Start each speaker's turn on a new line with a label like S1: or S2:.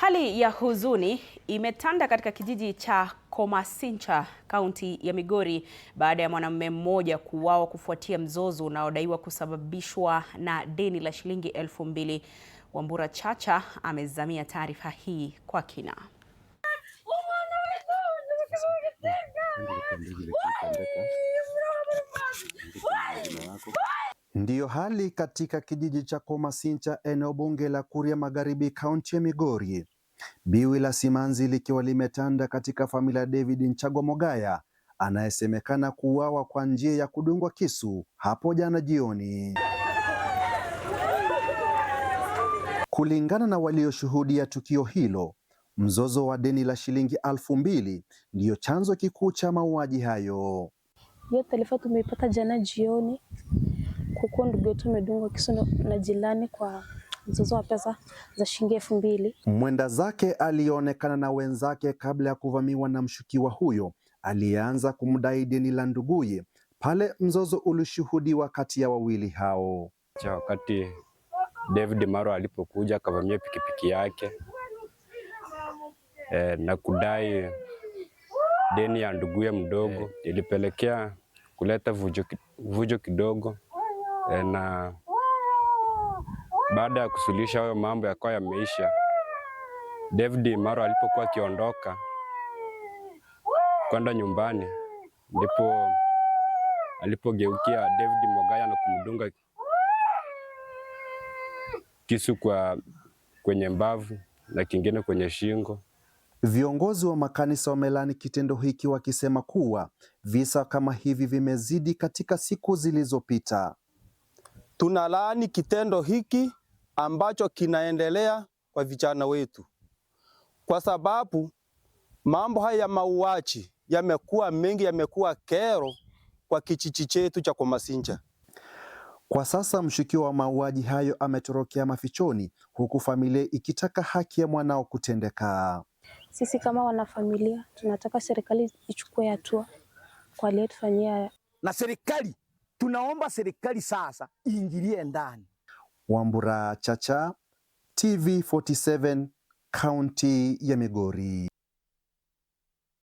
S1: Hali ya huzuni imetanda katika kijiji cha Komasincha, kaunti ya Migori baada ya mwanamume mmoja kuuawa kufuatia mzozo unaodaiwa kusababishwa na deni la shilingi 2,000. Wambura Chacha amezamia taarifa hii kwa kina.
S2: Ndiyo hali katika kijiji cha Komasincha, eneo bunge la Kuria Magharibi, kaunti ya Migori. Biwi la simanzi likiwa limetanda katika familia ya David Nchagwa Mogaya anayesemekana kuuawa kwa njia ya kudungwa kisu hapo jana jioni. Kulingana na walioshuhudia tukio hilo, mzozo wa deni la shilingi 2,000 ndiyo chanzo kikuu cha mauaji hayo.
S3: Hiyo taarifa tumeipata jana jioni, kuko ndugu yetu amedungwa kisu na jirani kwa mzozo wa pesa za shilingi 2,000.
S2: Mwenda zake alionekana na wenzake kabla ya kuvamiwa na mshukiwa huyo aliyeanza kumdai deni la nduguye pale mzozo ulishuhudiwa kati ya wawili hao.
S4: Wakati David Maro alipokuja akavamia pikipiki yake na kudai deni ya nduguye mdogo, ilipelekea kuleta vujo kidogo, na baada ya kusuluhisha hayo mambo yakawa yameisha, David Maro alipokuwa akiondoka kwenda nyumbani, ndipo alipogeukia David Mogaya na kumdunga kisu kwenye mbavu na kingine kwenye shingo.
S2: Viongozi wa makanisa wamelani kitendo hiki wakisema kuwa visa kama hivi vimezidi katika siku zilizopita.
S5: Tunalaani kitendo hiki ambacho kinaendelea kwa vijana wetu, kwa sababu mambo haya ya mauaji yamekuwa mengi, yamekuwa kero kwa kijiji chetu cha Komasincha.
S2: Kwa sasa mshukiwa wa mauaji hayo ametorokea mafichoni, huku familia ikitaka haki ya mwanao kutendeka.
S3: Sisi kama wanafamilia tunataka serikali ichukue hatua kwa aliyetufanyia,
S6: na serikali tunaomba serikali sasa iingilie ndani.
S2: Wambura Chacha, TV47, kaunti ya Migori.